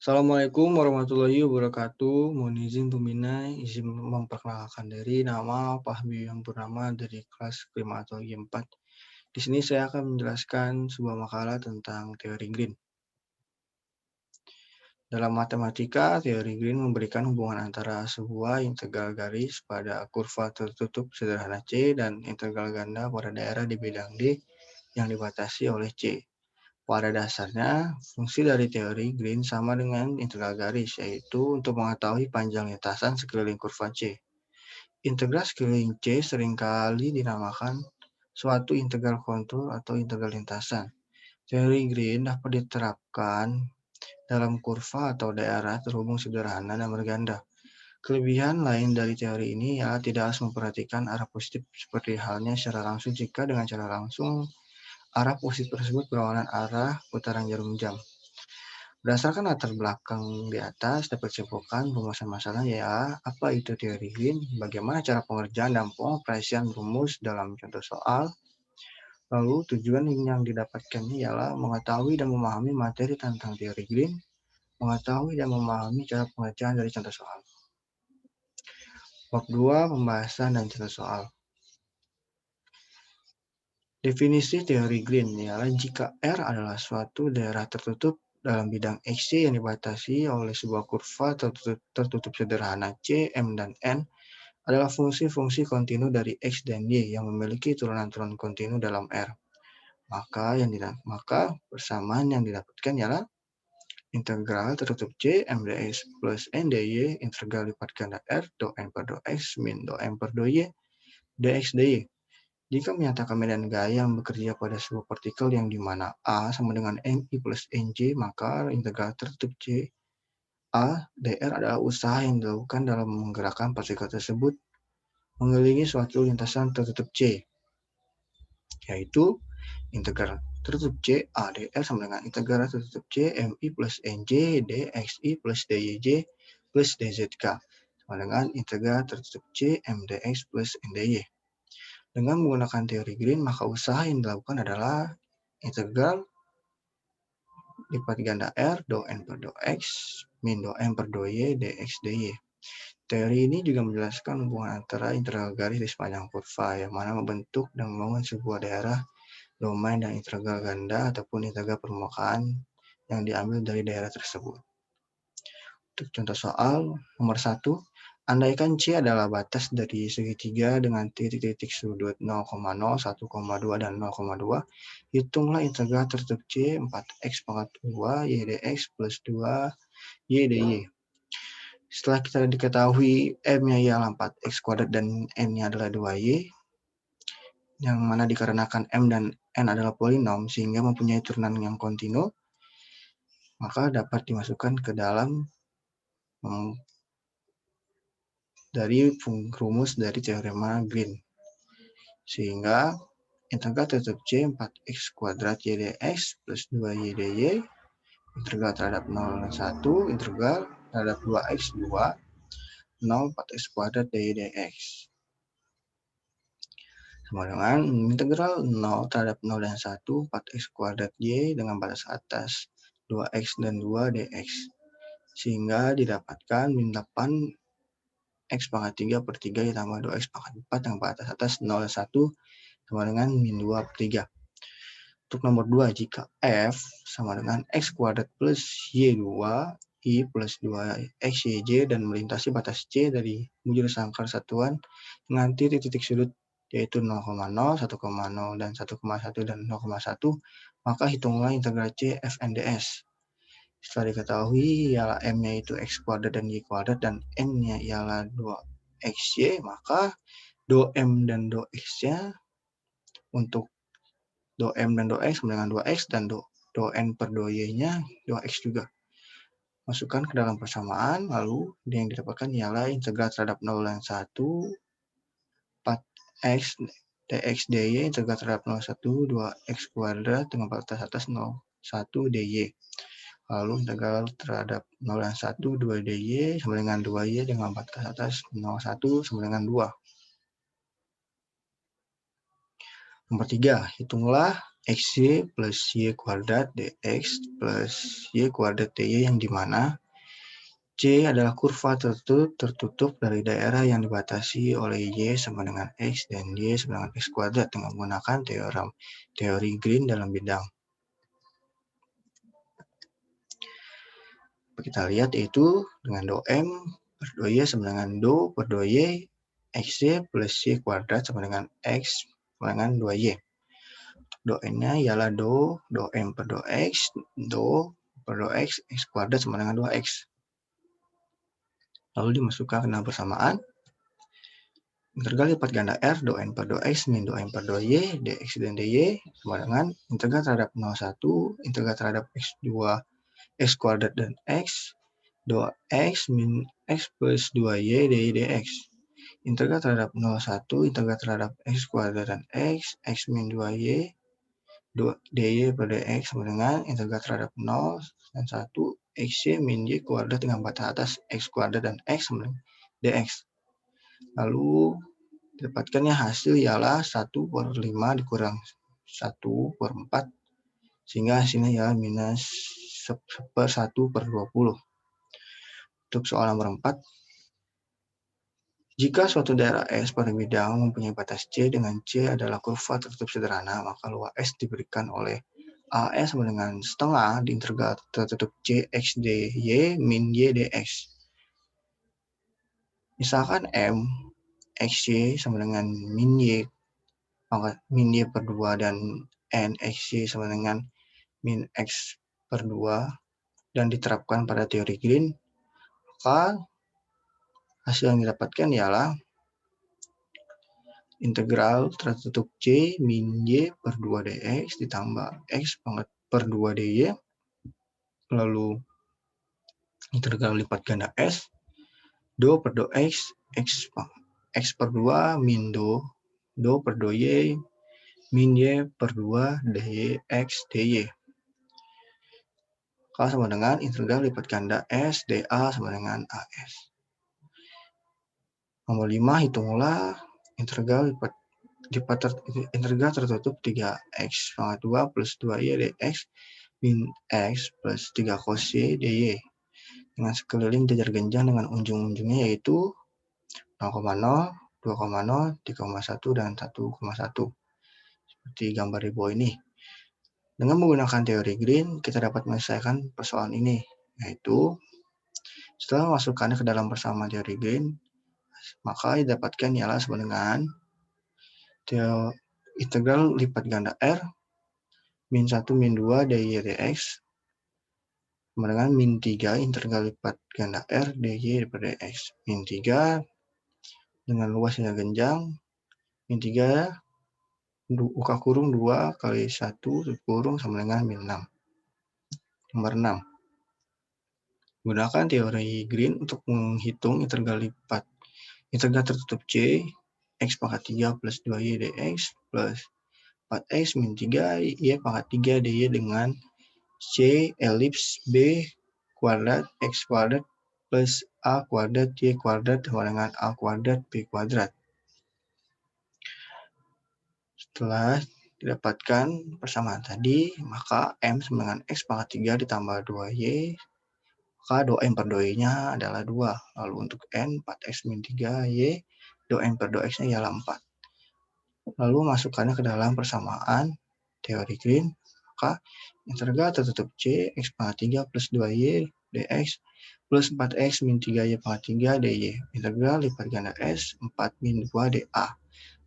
Assalamualaikum warahmatullahi wabarakatuh. Mohon izin pembina, izin memperkenalkan diri. Nama Fahmi yang bernama dari kelas 5 atau Y4. Di sini saya akan menjelaskan sebuah makalah tentang teori Green. Dalam matematika, teori Green memberikan hubungan antara sebuah integral garis pada kurva tertutup sederhana C dan integral ganda pada daerah di bidang D yang dibatasi oleh C. Pada dasarnya, fungsi dari teori Green sama dengan integral garis, yaitu untuk mengetahui panjang lintasan sekeliling kurva C. Integral sekeliling C seringkali dinamakan suatu integral kontur atau integral lintasan. Teori Green dapat diterapkan dalam kurva atau daerah terhubung sederhana dan berganda. Kelebihan lain dari teori ini ialah tidak harus memperhatikan arah positif seperti halnya secara langsung jika dengan cara langsung arah positif tersebut berlawanan arah putaran jarum jam. Berdasarkan latar belakang di atas, dapat disimpulkan rumusan masalah ya apa itu teori Green, bagaimana cara pengerjaan dan pengoperasian rumus dalam contoh soal, lalu tujuan yang didapatkannya ialah mengetahui dan memahami materi tentang teori Green, mengetahui dan memahami cara pengerjaan dari contoh soal. Bab 2, pembahasan dan contoh soal. Definisi teori Green ialah jika R adalah suatu daerah tertutup dalam bidang XY yang dibatasi oleh sebuah kurva tertutup sederhana C, M, dan N adalah fungsi-fungsi kontinu dari X dan Y yang memiliki turunan-turunan kontinu dalam R. Maka persamaan yang didapatkan ialah integral tertutup C, M dx plus N dy, integral lipat ganda R, do N per do X, min do M per do Y, dx dy. Jika menyatakan medan gaya yang bekerja pada sebuah partikel yang di mana A sama dengan MI plus NJ, maka integral tertutup C A dr adalah usaha yang dilakukan dalam menggerakkan partikel tersebut mengelilingi suatu lintasan tertutup C, yaitu integral tertutup C A dr sama dengan integral tertutup C MI plus NJ dxi plus dyj plus dzk sama dengan integral tertutup C MDX plus NDY. Dengan menggunakan teori Green, maka usaha yang dilakukan adalah integral lipat ganda R, do N per do X, min do M per do Y, dx dy. Teori ini juga menjelaskan hubungan antara integral garis di sepanjang kurva, yang mana membentuk dan membangun sebuah daerah domain dan integral ganda ataupun integral permukaan yang diambil dari daerah tersebut. Untuk contoh soal nomor 1, andaikan C adalah batas dari segitiga dengan titik-titik sudut 0,0, 1,2, dan 0,2, hitunglah integral tertutup C 4x pangkat 2 y dx plus 2 y dy. Setelah kita diketahui M-nya ialah 4x kuadrat dan N-nya adalah 2y, yang mana dikarenakan M dan N adalah polinom sehingga mempunyai turunan yang kontinu, maka dapat dimasukkan ke dalam dari rumus dari teorema Green. Sehingga integral tertutup C 4x kuadrat y dx plus 2y dy, integral terhadap 0 dan 1, integral terhadap 2x 2, 0 4x kuadrat dy dx. Sama dengan integral 0 terhadap 0 dan 1, 4x kuadrat y dengan batas atas 2x dan 2 dx. Sehingga didapatkan min 8 X pangkat 3 per 3 ditambah 2X pangkat 4 yang batas atas 0 dan 1 sama dengan min 2 per 3. Untuk nomor 2, jika F sama dengan X kuadrat plus Y2, I plus 2XYJ dan melintasi batas C dari bujur sangkar satuan dengan titik-titik sudut yaitu 0,0, 1,0, dan 1,1 dan 0,1, maka hitunglah integral C Fnds. Setelah diketahui ialah M-nya itu X kuadrat dan Y kuadrat dan N-nya ialah 2XY, maka do M dan do X-nya untuk do M dan do X sama dengan 2X dan do N per do Y-nya 2X juga. Masukkan ke dalam persamaan, lalu yang didapatkan ialah integral terhadap 0 dan 1, 4X dx dy, integral terhadap 0, 1, 2X kuadrat dengan batas atas 0, 1 dy. Lalu integral terhadap 0 dan 1, 2 dy sama dengan 2y dengan batas atas 0, 1 sama dengan 2. Nomor 3, hitunglah XY plus Y kuadrat DX plus Y kuadrat DY yang dimana C adalah kurva tertutup dari daerah yang dibatasi oleh Y sama dengan X dan Y sama dengan X kuadrat dengan menggunakan teori Green dalam bidang. Kita lihat yaitu dengan do M per do Y sama dengan do per do Y XY plus Y kuadrat sama dengan X sama dengan 2Y. Do N-nya ialah do M per do X, do per do X, X kuadrat sama dengan 2X. Lalu dimasukkan ke dalam persamaan. Integral lipat ganda R do N per do X min do M per do Y dx dan dy sama dengan integral terhadap 01 integral terhadap X2 X kuadrat dan X do X min X plus 2Y dy dx. Integral terhadap 01 integral terhadap X kuadrat dan X min 2Y dy per dx sama dengan integral terhadap 0 dan 1 xy min y kuadrat dengan batas atas x kuadrat dan x sama dengan dx. Lalu didapatkannya hasil ialah 1 per 5 dikurang 1 per 4 sehingga hasilnya ialah minus per 1 per 20. Untuk soal nomor 4, jika suatu daerah S pada bidang mempunyai batas C dengan C adalah kurva tertutup sederhana, maka luas S diberikan oleh AS sama dengan setengah di integral tertutup C X dy min Y dx. Misalkan M XY sama dengan min Y per 2 dan N XY sama dengan min X per 2 dan diterapkan pada teori Green, maka hasil yang didapatkan ialah integral tertutup C min Y per 2 dx ditambah X per 2 dy, lalu integral lipat ganda S, do per do X, X per 2 min do per do Y, min Y per 2 dx dy. Maka sama dengan integral lipat ganda S, dA sama dengan AS. Nomor 5, hitunglah integral tertutup 3x pangkat 2 plus 2y dx min x plus 3 cos y dy dengan sekeliling jajar genjang dengan ujung-ujungnya yaitu 0,0, 2,0, 3,1, dan 1,1 seperti gambar di bawah ini. Dengan menggunakan teori Green, kita dapat menyelesaikan persoalan ini, yaitu setelah memasukkannya ke dalam persamaan teori Green, maka didapatkan ialah sama dengan integral lipat ganda R min 1 min 2 dy dx sama dengan min 3 integral lipat ganda R dy per dx. Min 3 dengan luasnya genjang, min 3 buka kurung 2 kali 1 tutup kurung sama dengan min 6. Nomor 6. Gunakan teori Green untuk menghitung integral tertutup C X pangkat 3 plus 2Y dx plus 4X min 3 Y pangkat 3 dy dengan C elips B kuadrat X kuadrat plus A kuadrat Y kuadrat sama dengan A kuadrat B kuadrat. Setelah didapatkan persamaan tadi, maka M sama dengan X pangkat 3 ditambah 2Y, maka do M per do Y-nya adalah 2. Lalu untuk N, 4X min 3Y, do M per do X-nya ialah 4. Lalu masukkannya ke dalam persamaan teori Green, maka integral tertutup C X pangkat 3 plus 2Y dx plus 4X min 3Y pangkat 3 dy. Integral lipat ganda S 4 min 2 dA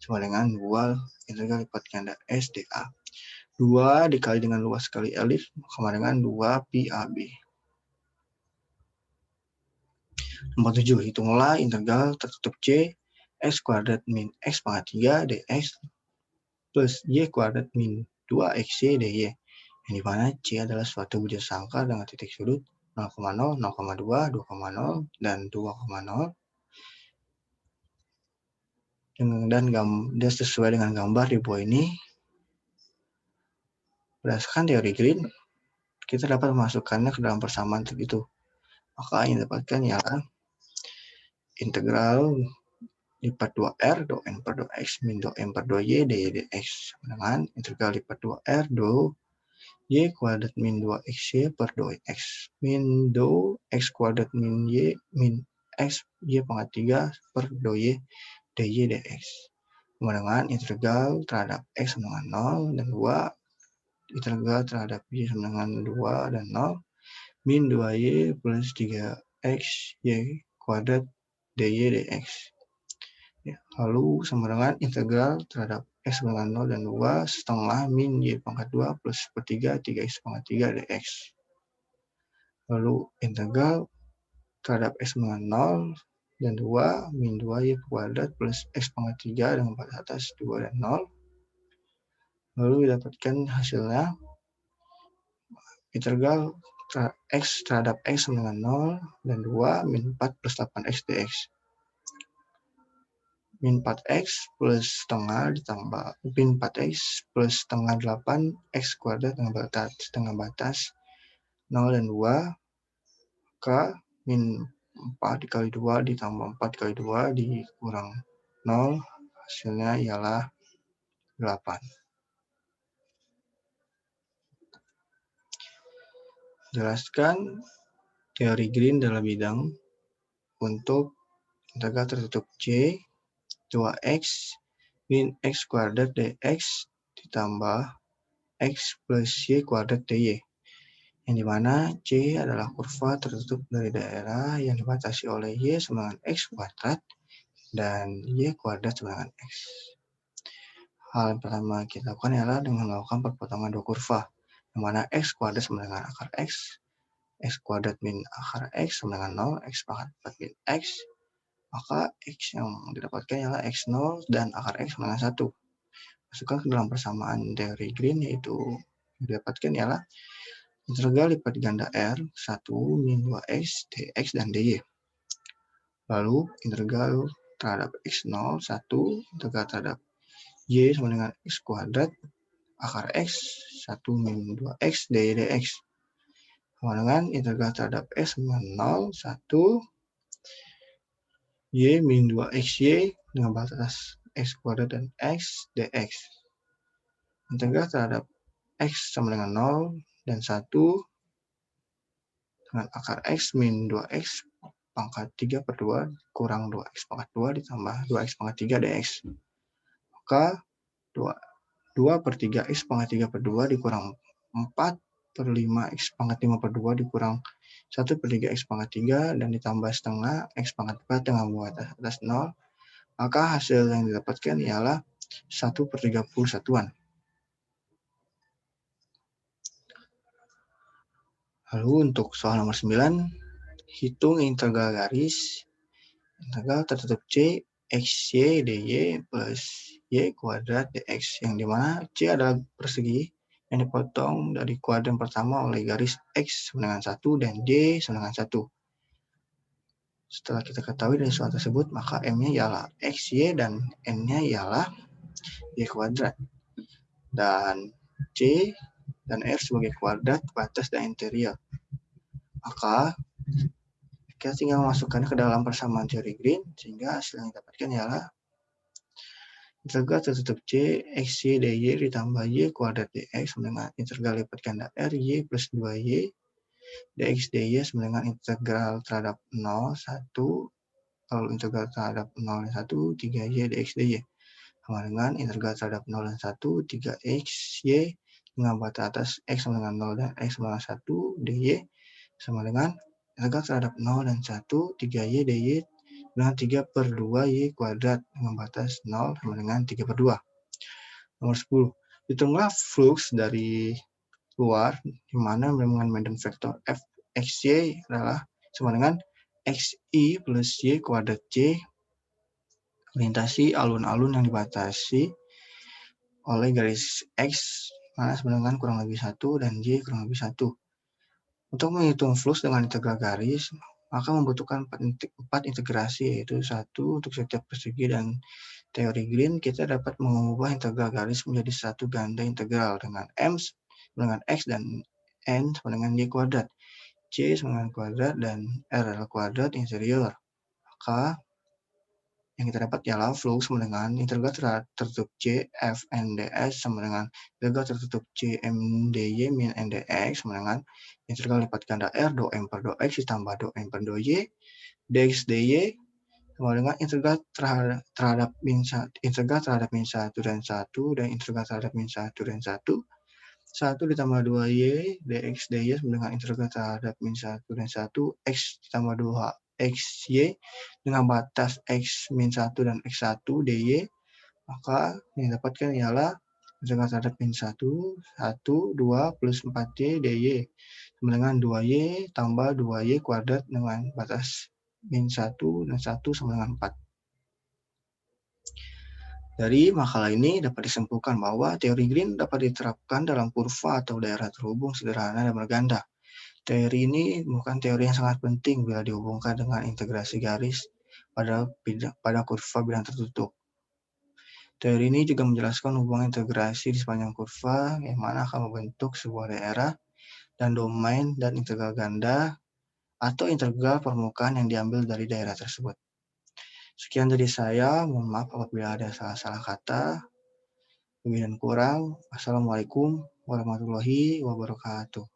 sama dengan 2 integral lipat ganda S dA. 2 dikali dengan luas kali elips sama dengan 2 pi AB. Nomor 7, hitunglah integral tertutup C X kuadrat min X pangkat 3 dx plus Y kuadrat min 2XY dy. Yang dimana C adalah suatu bujur sangkar dengan titik sudut 0,0, 0,2, 2,0, dan 2,0. Dan sesuai dengan gambar di bawah ini, berdasarkan teori Green, kita dapat memasukkannya ke dalam persamaan itu. Maka yang didapatkan ialah integral lipat 2R do N per do X min do M per do Y dy dx sama dengan integral lipat 2R do Y kuadrat min 2XY per do X min do X kuadrat min Y min X Y pangkat 3 per do Y dy dx sama dengan integral terhadap X sama dengan 0 dan 2 integral terhadap Y sama dengan 2 dan 0 min 2Y plus 3X Y kuadrat dy dx. Ya, lalu sama dengan integral terhadap X sama dengan 0 dan 2 setengah min Y pangkat 2 plus sepertiga 3X pangkat 3 dx. Lalu integral terhadap X sama dengan 0 dan 2 min 2Y kuadrat plus X pangkat 3 dengan batas atas 2 dan 0. Lalu didapatkan hasilnya integral X terhadap X sama dengan 0 dan 2 min 4 plus 8X dx. Min 4X plus setengah ditambah min 4X plus setengah 8X kuadrat dengan batas setengah batas 0 dan 2 maka min 4 dikali 2 ditambah 4 kali 2 dikurang 0 hasilnya ialah 8. Jelaskan teori Green dalam bidang untuk integral tertutup C 2X min X kuadrat dx ditambah X plus Y kuadrat dy. Yang dimana C adalah kurva tertutup dari daerah yang dibatasi oleh Y sama dengan X kuadrat dan Y kuadrat sama dengan X. Hal yang pertama kita lakukan adalah dengan melakukan perpotongan dua kurva, yang mana X kuadrat sama dengan akar X kuadrat min akar X sama dengan 0, X pangkat 4 min X, maka X yang didapatkan ialah X0 dan akar X sama dengan 1. Masukkan ke dalam persamaan teori Green, yaitu yang didapatkan ialah integral lipat ganda R 1 min 2X dx dan dy. Lalu integral terhadap X0 1 integral terhadap Y sama dengan X kuadrat akar X 1 min 2X dy dx. Sama dengan integral terhadap X sama 0 1 Y min 2XY dengan batas X kuadrat dan X dx. Integral terhadap X sama dengan 0 dan 1 dengan akar X min 2X pangkat 3 per 2 kurang 2X pangkat 2 ditambah 2X pangkat 3 dx. Maka 2 per 3X pangkat 3 per 2 dikurang 4 per 5X pangkat 5 per 2 dikurang 1 per 3X pangkat 3 dan ditambah setengah X pangkat 4 dengan batas atas 0. Maka hasil yang didapatkan ialah 1 per 30 satuan. Lalu untuk soal nomor 9, hitung integral garis integral tertutup C XY dy plus Y kuadrat dx, yang dimana C adalah persegi yang dipotong dari kuadran pertama oleh garis X sama dengan 1 dan Y sama dengan 1. Setelah kita ketahui dari soal tersebut, maka M-nya ialah XY dan N-nya ialah Y kuadrat. Dan C dan R sebagai kuadrat, batas, dan interior. Maka kita tinggal memasukkannya ke dalam persamaan teori Green, sehingga hasil yang didapatkan ialah integral tertutup C XY dy ditambah Y kuadrat dx sama dengan integral lipat ganda R Y plus 2Y dx dy sama dengan integral terhadap 0 1 lalu integral terhadap 0 dan 1 3Y dx dy sama dengan integral terhadap 0 dan 1 3x Y dengan batas atas X sama dengan 0 dan X sama dengan 1 dy sama dengan integral terhadap 0 dan 1 3Y dy dengan 3 per 2 Y kuadrat dengan batas 0 sama dengan 3 per 2. Nomor 10. Hitunglah flux dari luar, di mana dengan medan vektor F XY adalah sama dengan XY plus Y kuadrat C melintasi alun-alun yang dibatasi oleh garis X, mana sama dengan kurang lebih 1 dan Y kurang lebih 1. Untuk menghitung flux dengan integral garis, maka membutuhkan 4 integrasi, yaitu 1 untuk setiap persegi, dan teori Green kita dapat mengubah integral garis menjadi satu ganda integral dengan M dengan X dan N sama dengan Y kuadrat, C sama dengan kuadrat, dan R adalah kuadrat interior. Maka yang kita dapat ialah flux sama dengan integral tertutup C F NDS sama dengan integral tertutup C MDY min NDX sama dengan integral lipat ganda R do M per do X ditambah do M per do Y dx dy sama dengan integral terhadap integral terhadap min 1 dan 1 dan integral terhadap min 1 dan 1 ditambah 2y dx dy sama dengan integral terhadap min 1 dan 1 x ditambah 2 xy dengan batas x min 1 dan x1 dy, maka yang didapatkan ialah integral terhadap min 1, 2 plus 4y dy sama dengan 2y tambah 2y kuadrat dengan batas min 1 dan 1 sama dengan 4. Dari makalah ini dapat disimpulkan bahwa teori Green dapat diterapkan dalam kurva atau daerah terhubung sederhana dan berganda. Teori ini bukan teori yang sangat penting bila dihubungkan dengan integrasi garis pada kurva bidang tertutup. Teori ini juga menjelaskan hubungan integrasi di sepanjang kurva yang mana akan membentuk sebuah daerah dan domain dan integral ganda atau integral permukaan yang diambil dari daerah tersebut. Sekian dari saya, mohon maaf apabila ada salah-salah kata. Lebih dan kurang, Assalamualaikum warahmatullahi wabarakatuh.